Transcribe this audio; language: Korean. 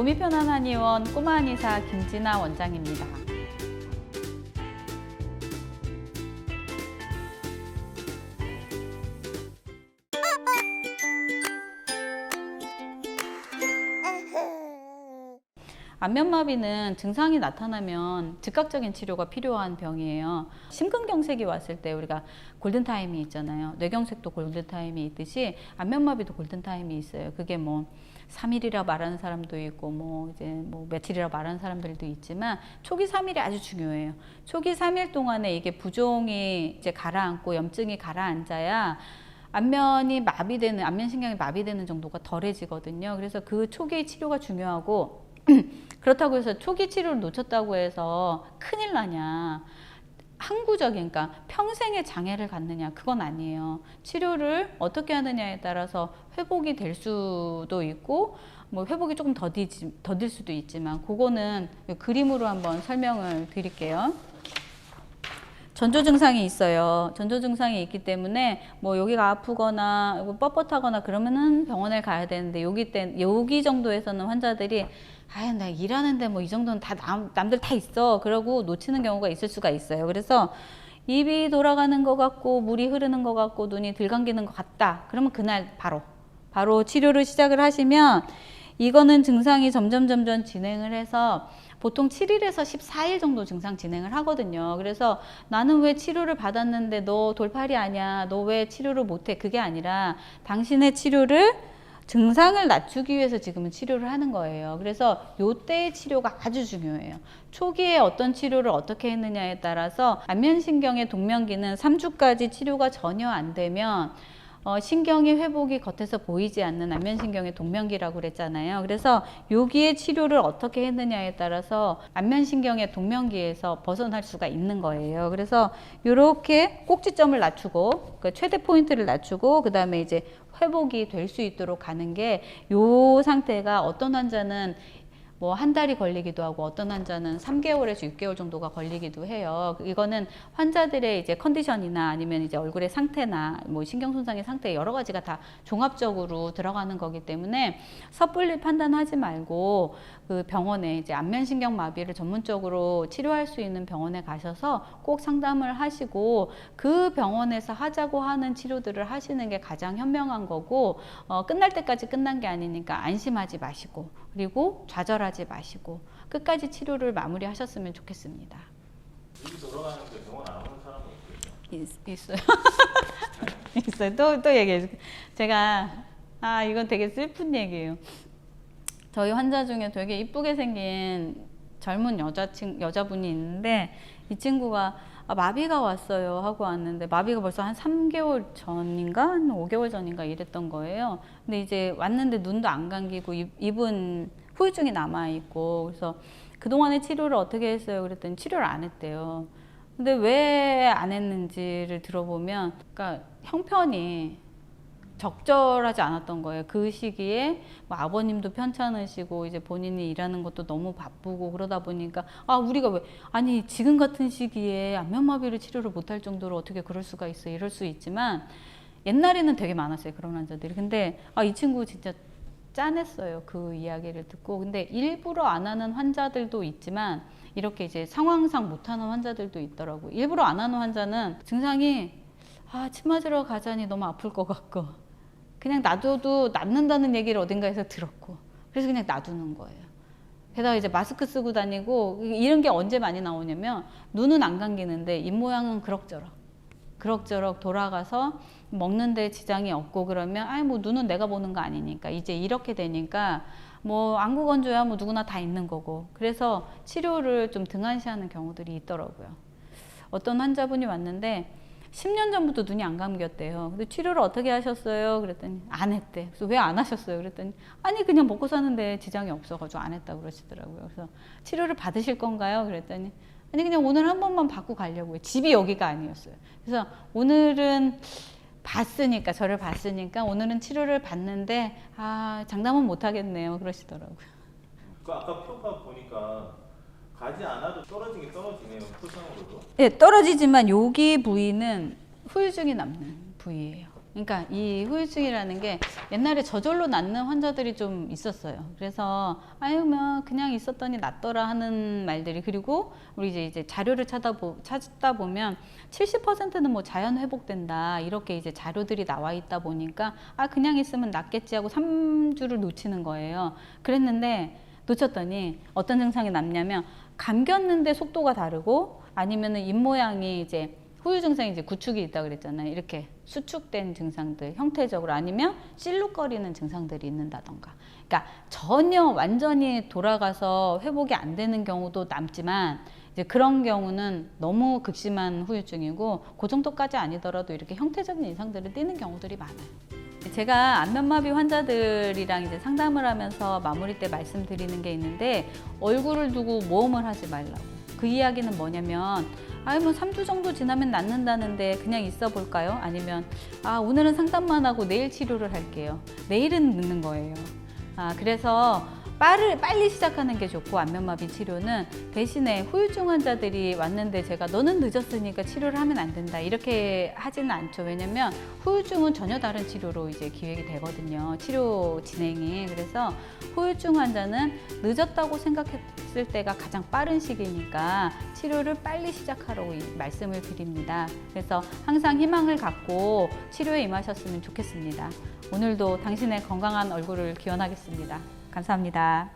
몸이 편한 한의원 꼬마 한의사 김진아 원장입니다. 안면마비는 증상이 나타나면 즉각적인 치료가 필요한 병이에요. 심근경색이 왔을 때 우리가 골든타임이 있잖아요. 뇌경색도 골든타임이 있듯이 안면마비도 골든타임이 있어요. 그게 뭐 3일이라 말하는 사람도 있고 이제 며칠이라 말하는 사람들도 있지만 초기 3일이 아주 중요해요. 초기 3일 동안에 이게 부종이 이제 가라앉고 염증이 가라앉아야 안면이 마비되는, 안면신경이 마비되는 정도가 덜해지거든요. 그래서 그 초기 치료가 중요하고 그렇다고 해서 초기 치료를 놓쳤다고 해서 큰일 나냐, 항구적인, 그러니까 평생의 장애를 갖느냐, 그건 아니에요. 치료를 어떻게 하느냐에 따라서 회복이 될 수도 있고 회복이 조금 더딜 수도 있지만 그거는 그림으로 한번 설명을 드릴게요. 전조 증상이 있어요. 전조 증상이 있기 때문에 여기가 아프거나 뻣뻣하거나 그러면은 병원에 가야 되는데 여기 정도에서는 환자들이 나 일하는데 이 정도는 다 남들 다 있어 그러고 놓치는 경우가 있을 수가 있어요. 그래서 입이 돌아가는 것 같고 물이 흐르는 것 같고 눈이 들감기는 것 같다 그러면 그날 바로 치료를 시작을 하시면 이거는 증상이 점점 진행을 해서 보통 7일에서 14일 정도 증상 진행을 하거든요. 그래서 나는 왜 치료를 받았는데 너 돌팔이 아니야, 너 왜 치료를 못해, 그게 아니라 당신의 치료를 증상을 낮추기 위해서 지금은 치료를 하는 거예요. 그래서 요때의 치료가 아주 중요해요. 초기에 어떤 치료를 어떻게 했느냐에 따라서 안면신경의 동면기는 3주까지 치료가 전혀 안 되면 신경의 회복이 겉에서 보이지 않는 안면신경의 동면기라고 그랬잖아요. 그래서 여기에 치료를 어떻게 했느냐에 따라서 안면신경의 동면기에서 벗어날 수가 있는 거예요. 그래서 이렇게 꼭지점을 낮추고 최대 포인트를 낮추고 그 다음에 이제 회복이 될 수 있도록 가는 게 요 상태가 어떤 환자는 한 달이 걸리기도 하고 어떤 환자는 3개월에서 6개월 정도가 걸리기도 해요. 이거는 환자들의 이제 컨디션이나 아니면 이제 얼굴의 상태나 신경 손상의 상태 여러 가지가 다 종합적으로 들어가는 거기 때문에 섣불리 판단하지 말고 그 병원에 이제 안면신경 마비를 전문적으로 치료할 수 있는 병원에 가셔서 꼭 상담을 하시고 그 병원에서 하자고 하는 치료들을 하시는 게 가장 현명한 거고 끝날 때까지 끝난 게 아니니까 안심하지 마시고 그리고 좌절하지 마시고 끝까지 치료를 마무리하셨으면 좋겠습니다. 입이 돌아가는데 병원 안 오는 사람은 없겠죠? 있어요. 있어요. 또 얘기해 줄게요. 제가 이건 되게 슬픈 얘기예요. 저희 환자 중에 되게 이쁘게 생긴 젊은 여자분이 있는데 이 친구가 마비가 왔어요 하고 왔는데 마비가 벌써 한 3개월 전인가 한 5개월 전인가 이랬던 거예요. 근데 이제 왔는데 눈도 안 감기고 입은 후유증이 남아있고 그래서 그동안의 치료를 어떻게 했어요 그랬더니 치료를 안 했대요. 근데 왜 안 했는지를 들어보면 그러니까 형편이 적절하지 않았던 거예요. 그 시기에 아버님도 편찮으시고 이제 본인이 일하는 것도 너무 바쁘고 그러다 보니까 우리가 왜 지금 같은 시기에 안면마비를 치료를 못할 정도로 어떻게 그럴 수가 있어 이럴 수 있지만 옛날에는 되게 많았어요 그런 환자들이. 근데 이 친구 진짜 짠했어요 그 이야기를 듣고. 근데 일부러 안 하는 환자들도 있지만 이렇게 이제 상황상 못하는 환자들도 있더라고요. 일부러 안 하는 환자는 증상이 침 맞으러 가자니 너무 아플 것 같고 그냥 놔둬도 낫는다는 얘기를 어딘가에서 들었고 그래서 그냥 놔두는 거예요. 게다가 이제 마스크 쓰고 다니고 이런 게 언제 많이 나오냐면 눈은 안 감기는데 입 모양은 그럭저럭 돌아가서 먹는데 지장이 없고 그러면 눈은 내가 보는 거 아니니까 이제 이렇게 되니까 안구 건조야 누구나 다 있는 거고 그래서 치료를 좀 등한시하는 경우들이 있더라고요. 어떤 환자분이 왔는데 10년 전부터 눈이 안 감겼대요. 근데 치료를 어떻게 하셨어요? 그랬더니 안 했대. 그래서 왜 안 하셨어요? 그랬더니 그냥 먹고 사는데 지장이 없어가지고 안 했다고 그러시더라고요. 그래서 치료를 받으실 건가요? 그랬더니 그냥 오늘 한 번만 받고 가려고요. 집이 여기가 아니었어요. 그래서 오늘은 저를 봤으니까 오늘은 치료를 받는데 장담은 못 하겠네요. 그러시더라고요. 아까 표가 보니까 가지 않아도 떨어지긴 떨어지네요. 표상으로도. 네, 떨어지지만 여기 부위는 후유증이 남는 부위예요. 그러니까 이 후유증이라는 게 옛날에 저절로 낫는 환자들이 좀 있었어요. 그래서 아유 뭐 그냥 있었더니 낫더라 하는 말들이, 그리고 우리 이제 자료를 찾다 보면 70%는 뭐 자연 회복된다 이렇게 이제 자료들이 나와 있다 보니까 아 그냥 있으면 낫겠지 하고 3주를 놓치는 거예요. 그랬는데 놓쳤더니 어떤 증상이 남냐면 감겼는데 속도가 다르고, 아니면은 입 모양이 이제 후유 증상이 이제 구축이 있다 그랬잖아요. 이렇게 수축된 증상들 형태적으로, 아니면 실룩거리는 증상들이 있는다던가. 그러니까 전혀 완전히 돌아가서 회복이 안 되는 경우도 남지만, 이제 그런 경우는 너무 극심한 후유증이고, 그 정도까지 아니더라도 이렇게 형태적인 이상들을 띠는 경우들이 많아요. 제가 안면마비 환자들이랑 이제 상담을 하면서 마무리 때 말씀드리는 게 있는데, 얼굴을 두고 모험을 하지 말라고. 그 이야기는 뭐냐면, 아유 뭐 3주 정도 지나면 낫는다는데 그냥 있어 볼까요? 아니면 아 오늘은 상담만 하고 내일 치료를 할게요. 내일은 늦는 거예요. 그래서 빨리 시작하는 게 좋고, 안면마비 치료는 대신에 후유증 환자들이 왔는데 제가 너는 늦었으니까 치료를 하면 안 된다 이렇게 하지는 않죠. 왜냐면 후유증은 전혀 다른 치료로 이제 기획이 되거든요. 치료 진행이. 그래서 후유증 환자는 늦었다고 생각했을 때가 가장 빠른 시기니까 치료를 빨리 시작하라고 말씀을 드립니다. 그래서 항상 희망을 갖고 치료에 임하셨으면 좋겠습니다. 오늘도 당신의 건강한 얼굴을 기원하겠습니다. 감사합니다.